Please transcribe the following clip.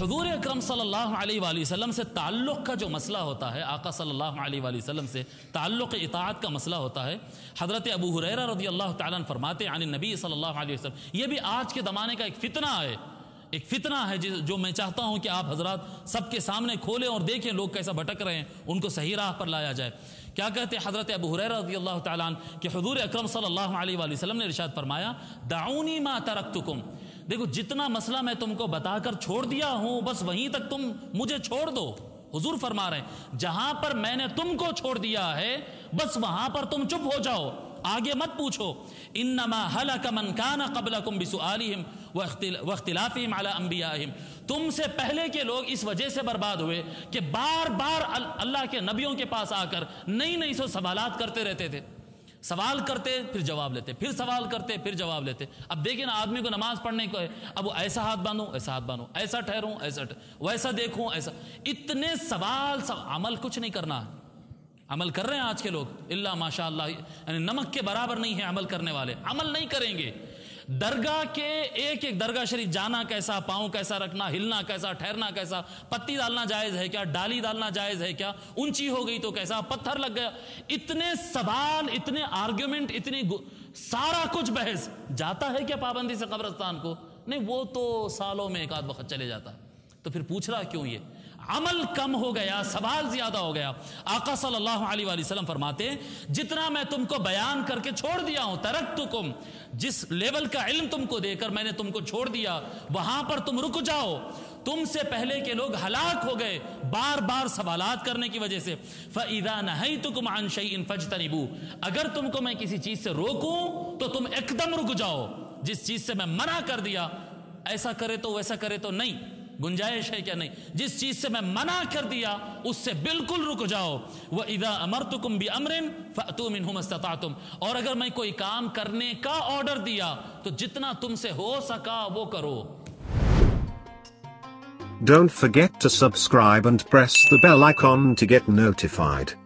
حضور اکرم صلی اللہ علیہ وآلہ وسلم سے تعلق کا جو مسئلہ ہوتا ہے، آقا صلی اللہ علیہ وآلہ وسلم سے تعلق اطاعت کا مسئلہ ہوتا ہے، حضرت ابو ہریرہ رضی اللہ تعالیٰ عنہ فرماتے عن النبی صلی اللہ علیہ وسلم، یہ بھی آج کے زمانے کا ایک فتنہ ہے جو میں چاہتا ہوں کہ آپ حضرات سب کے سامنے کھولیں اور دیکھیں لوگ کیسا بھٹک رہے ہیں، ان کو صحیح راہ پر لایا جائے۔ کیا کہتے ہیں حضرت ابو ہریرہ رضی اللہ تعالیٰ عنہ کہ حضور اکرم صلی اللہ علیہ وآلہ وسلم نے ارشاد فرمایا دعونی ما ترکتکم، دیکھو جتنا مسئلہ میں تم کو بتا کر چھوڑ دیا ہوں بس وہیں تک تم مجھے چھوڑ دو۔ حضور فرما رہے ہیں جہاں پر میں نے تم کو چھوڑ دیا ہے بس وہاں پر تم چپ ہو جاؤ، آگے مت پوچھو۔ انما ہلک من کان قبلکم بسؤالہم واختلافہم علی انبیائہم، تم سے پہلے کے لوگ اس وجہ سے برباد ہوئے کہ بار بار اللہ کے نبیوں کے پاس آ کر نئی سو سوالات کرتے رہتے تھے، سوال کرتے پھر جواب لیتے، پھر سوال کرتے پھر جواب لیتے۔ اب دیکھیں نا آدمی کو نماز پڑھنے کو ہے، اب وہ ایسا ہاتھ باندھوں ایسا ہاتھ باندھوں، ایسا ٹھہروں ایسا ویسا دیکھوں ایسا، اتنے سوال عمل کچھ نہیں کرنا۔ عمل کر رہے ہیں آج کے لوگ اللہ ماشاء اللہ، یعنی نمک کے برابر نہیں ہے عمل کرنے والے، عمل نہیں کریں گے۔ درگاہ کے ایک درگاہ شریف جانا کیسا، پاؤں کیسا رکھنا، ہلنا کیسا، ٹھہرنا کیسا، پتی ڈالنا جائز ہے کیا، ڈالی ڈالنا جائز ہے کیا، اونچی ہو گئی تو کیسا، پتھر لگ گیا، اتنے سوال، اتنے آرگیومنٹ، اتنی سارا کچھ بحث۔ جاتا ہے کیا پابندی سے قبرستان کو؟ نہیں، وہ تو سالوں میں ایک آدھ وقت چلے جاتا ہے، تو پھر پوچھ رہا کیوں؟ یہ عمل کم ہو گیا، سوال زیادہ ہو گیا۔ آقا صلی اللہ علیہ وآلہ وسلم فرماتے ہیں جتنا میں تم کو بیان کر کے چھوڑ دیا ہوں، ترکتکم، جس لیول کا علم تم کو دے کر میں نے تم کو چھوڑ دیا وہاں پر تم رک جاؤ۔ تم سے پہلے کے لوگ ہلاک ہو گئے بار بار سوالات کرنے کی وجہ سے۔ فَإِذَا نَهَيْتُكُمْ عَنْ شَيْءٍ فَاجْتَنِبُوهُ، اگر تم کو میں کسی چیز سے روکوں تو تم ایک دم رک جاؤ۔ جس چیز سے میں منع کر دیا ایسا کرے تو ویسا کرے تو نہیں، گنجائش ہے کیا؟ نہیں، جس چیز سے میں منع کر دیا اس سے بالکل رک جاؤ۔ وَإِذَا أَمَرْتُكُمْ بِأَمْرٍ فَأْتُوا مِنْهُ مَا اسْتَطَعْتُمْ، اور اگر میں کوئی کام کرنے کا آرڈر دیا تو جتنا تم سے ہو سکا وہ کرو۔ Don't forget to subscribe and press the bell icon to get notified.